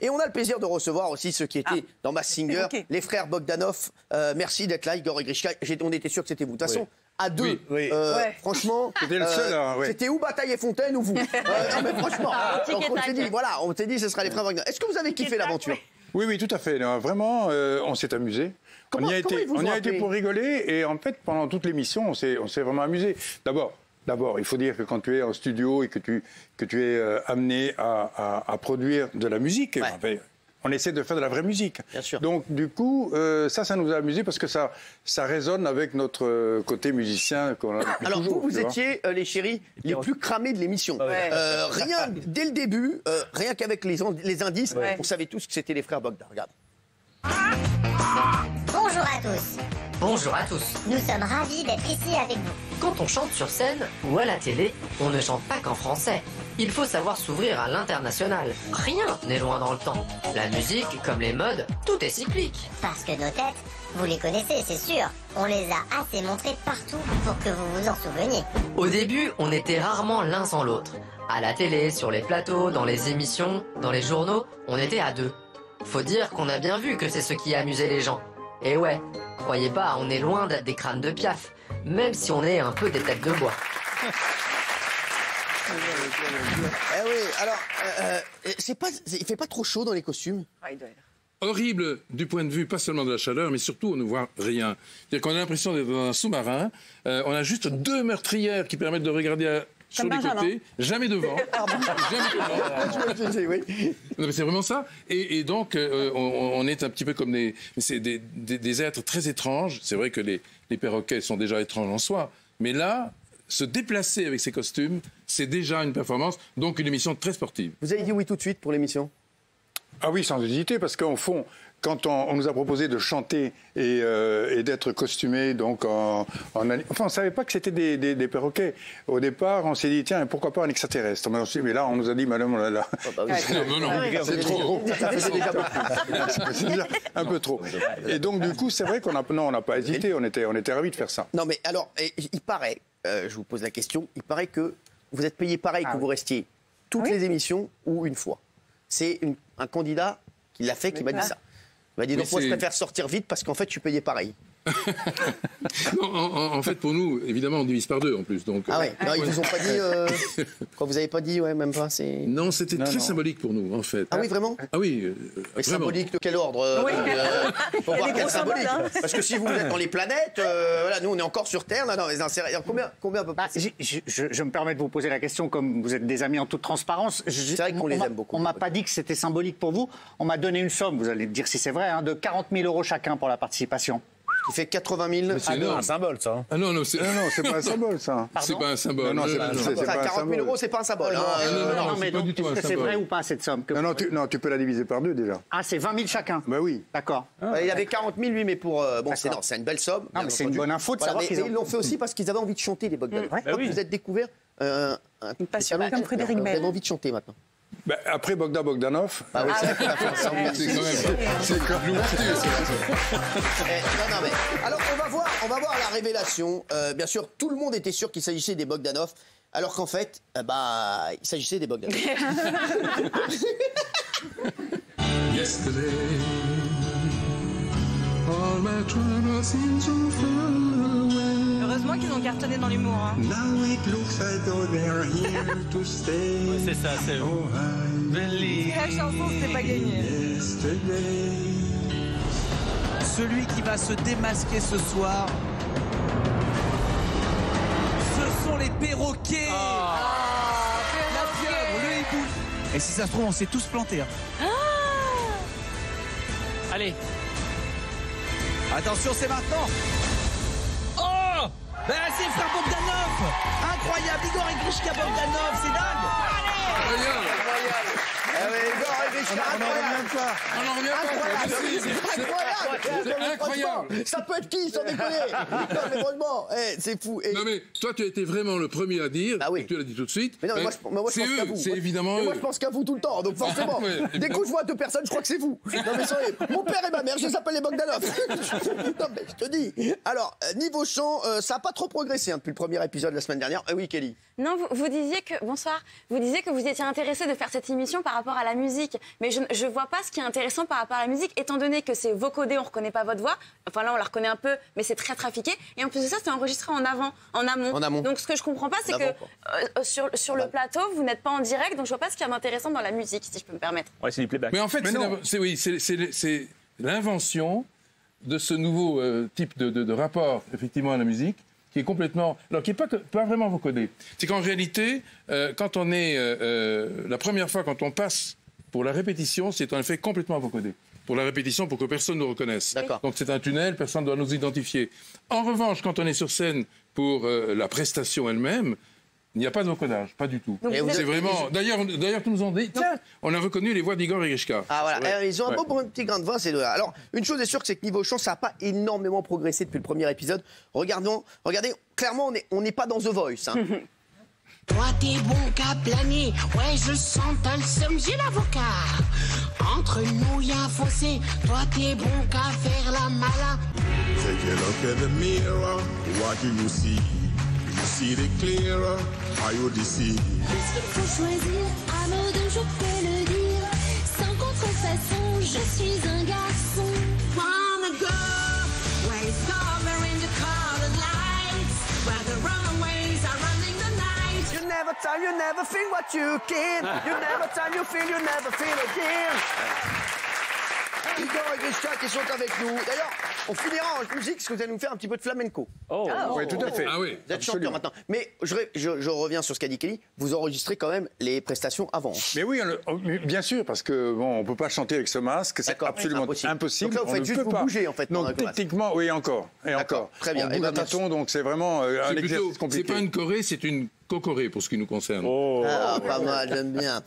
Et on a le plaisir de recevoir aussi ceux qui étaient dans Masked Singer, les frères Bogdanov. Merci d'être là, Igor et Grishka. On était sûr que c'était vous. De toute façon, à deux, franchement, c'était le seul. C'était ou Bataille et Fontaine ou vous. Non mais franchement, donc on s'est dit, ce sera les frères Bogdanov. Est-ce que vous avez kiffé l'aventure? Oui, tout à fait. Vraiment, on s'est amusé. On y a été pour rigoler et en fait, pendant toute l'émission, on s'est vraiment amusé. D'abord, il faut dire que quand tu es en studio et que tu es amené à produire de la musique, on essaie de faire de la vraie musique. Bien sûr. Donc, du coup, ça nous a amusé parce que ça résonne avec notre côté musicien qu'on a depuis Alors, toujours, vous étiez, les chéris, les plus cramés de l'émission. Rien, dès le début, rien qu'avec les indices, on savait tous que c'était les frères Bogdan. Regarde. Bonjour à tous. Bonjour à tous. Nous sommes ravis d'être ici avec vous. Quand on chante sur scène ou à la télé, on ne chante pas qu'en français. Il faut savoir s'ouvrir à l'international. Rien n'est loin dans le temps. La musique, comme les modes, tout est cyclique. Parce que nos têtes, vous les connaissez, c'est sûr. On les a assez montrées partout pour que vous vous en souveniez. Au début, on était rarement l'un sans l'autre. À la télé, sur les plateaux, dans les émissions, dans les journaux, on était à deux. Faut dire qu'on a bien vu que c'est ce qui amusait les gens. Et ouais, croyez pas, on est loin d'être des crânes de Piaf, même si on est un peu des têtes de bois. Eh oui, alors, il fait pas trop chaud dans les costumes? Horrible du point de vue, pas seulement de la chaleur, mais surtout on ne voit rien. C'est-à-dire qu'on a l'impression d'être dans un sous-marin, on a juste deux meurtrières qui permettent de regarder sur les côtés, jamais devant. Jamais devant. Non, mais c'est vraiment ça. Et donc, on est un petit peu comme des êtres très étranges. C'est vrai que les perroquets sont déjà étranges en soi. Mais là, se déplacer avec ces costumes, c'est déjà une performance, donc une émission très sportive. Vous avez dit oui tout de suite pour l'émission? Ah oui, sans hésiter, parce qu'au fond, quand on nous a proposé de chanter et d'être costumé, donc enfin, on ne savait pas que c'était des perroquets. Au départ, on s'est dit, tiens, pourquoi pas un extraterrestre? Mais là, on nous a dit, madame, là, c'est trop gros. C'est déjà un peu trop. Et donc, du coup, c'est vrai qu'on n'a pas hésité, on était ravis de faire ça. Non, mais alors, il paraît, je vous pose la question, il paraît que vous êtes payé pareil que vous restiez toutes les émissions ou une fois. C'est un candidat qui l'a fait, qui m'a dit ça. Il m'a dit, donc moi je préfère sortir vite parce qu'en fait je suis payé pareil. Non, en fait, pour nous, évidemment, on divise par deux en plus. Donc, ah ouais, ils vous ont pas dit. Quand vous n'avez pas dit, même pas. Non, c'était très symbolique pour nous, en fait. Ah oui, vraiment? Ah oui. Mais symbolique de quel ordre? Faut voir quel symbolique. Parce que si vous êtes dans les planètes, voilà, nous on est encore sur Terre. Là, combien à peu près? Je me permets de vous poser la question, comme vous êtes des amis en toute transparence. C'est vrai qu'on les aime beaucoup. On m'a pas dit que c'était symbolique pour vous. On m'a donné une somme, vous allez me dire si c'est vrai, de 40 000 € chacun pour la participation. Il fait 80 000. C'est un symbole, ça. Ah non, c'est pas un symbole, ça. C'est pas un symbole. Non, c'est pas un symbole. 40 000 €, c'est pas un symbole. Non, mais donc, est-ce que c'est vrai ou pas, cette somme? Non, tu peux la diviser par deux, déjà. Ah, c'est 20 000 chacun? Ben oui. D'accord. Il avait 40 000, lui, mais pour... Bon, c'est une belle somme. Non, mais c'est une bonne info de savoir qu'ils ils l'ont fait aussi parce qu'ils avaient envie de chanter, les Bogdanov. Quand vous êtes découvert un passionné comme Frédéric Bell. Vous avez envie de chanter maintenant. Après Bogdanov. Ah oui, c'est vrai qu'on a fait ensemble. C'est quand même. Non, mais alors on va voir la révélation. Bien sûr, tout le monde était sûr qu'il s'agissait des Bogdanov, alors qu'en fait, il s'agissait des Bogdanov. Heureusement qu'ils ont cartonné dans l'humour. Hein. C'est ça, c'est La chanson, c'était pas gagné. Celui qui va se démasquer ce soir, ce sont les perroquets. La pieuvre, le hibou. Et si ça se trouve, on s'est tous plantés. Hein. Allez. Attention, c'est maintenant. Oh, c'est frère Bogdanov. Incroyable, Igor et Grishka Bogdanov, c'est dingue. Allez. Igor et Grishka, incroyable. Incroyable. Ça peut être qui, sans déconner? Non, mais franchement, c'est fou. Non, mais toi, tu as été vraiment le premier à dire. Ah oui. Et tu l'as dit tout de suite. Mais non, moi, je pense qu'à vous. C'est évidemment eux. Moi, je pense qu'à vous tout le temps. Donc, forcément, dès que je vois deux personnes, je crois que c'est vous. Non, mais sérieux, mon père et ma mère, je les appelle les Bogdanov. Non, mais je te dis. Alors, niveau chant, ça n'a pas trop progressé depuis le premier épisode la semaine dernière. Oui, Kelly. Non, vous disiez que... Bonsoir. Vous disiez que vous étiez intéressé de faire cette émission par rapport à la musique. musique. Mais je ne vois pas ce qui est intéressant par rapport à la musique, étant donné que c'est vocodé, on ne reconnaît pas votre voix. Enfin là, on la reconnaît un peu, mais c'est très trafiqué. Et en plus de ça, c'est enregistré en amont. Donc ce que je ne comprends pas, c'est que sur le plateau, vous n'êtes pas en direct, donc je ne vois pas ce qu'il y a d'intéressant dans la musique, si je peux me permettre. Ouais, c'est du playback. Mais en fait, c'est l'invention de ce nouveau type de rapport, effectivement, à la musique, qui est complètement... Alors, qui n'est pas vraiment vocodé. C'est qu'en réalité, quand on est... la première fois, quand on passe pour la répétition, c'est en effet complètement vocodé. Pour la répétition, pour que personne nous reconnaisse. Donc c'est un tunnel, personne ne doit nous identifier. En revanche, quand on est sur scène pour la prestation elle-même, il n'y a pas de vocodage, pas du tout. C'est vraiment... D'ailleurs, ils nous ont dit, tiens, on a reconnu les voix d'Igor et Grishka. Ah voilà, ils ont un beau petit grain de vin, ces deux-là. Alors, une chose est sûre, c'est que niveau chant, ça n'a pas énormément progressé depuis le premier épisode. Regardez, clairement, on n'est pas dans The Voice. Hein. Toi t'es bon qu'à planer, ouais je sens t'as le seum, j'ai l'avocat. Entre nous y'a fossé, toi t'es bon qu'à faire la malin. Take a look at the mirror, what do you see? You see it clearer, are you deceived? Puisqu'il faut choisir, à mot de je peux le dire, sans contrefaçon, je suis un garçon. Wanna go, where it's darker in the colored lights, where the runaways are running the night. You never time, you never feel what you can. You never time, you feel, you never feel again. Igor et Grishka qui sont avec nous. D'ailleurs, on finira en musique parce que vous allez nous faire un petit peu de flamenco. Oui, tout à fait. Ah oui. Vous êtes chanteur maintenant. Mais je reviens sur ce qu'a dit Kelly. Vous enregistrez quand même les prestations avant. Mais oui, bien sûr, parce que bon, on peut pas chanter avec ce masque, c'est absolument impossible. Donc là, vous faites juste vous bouger en fait. Donc techniquement, oui, encore. Très bien. On bouge à tâtons, donc c'est vraiment un exercice compliqué. C'est pas une choré, c'est une cocoré pour ce qui nous concerne. Ah, pas mal, j'aime bien.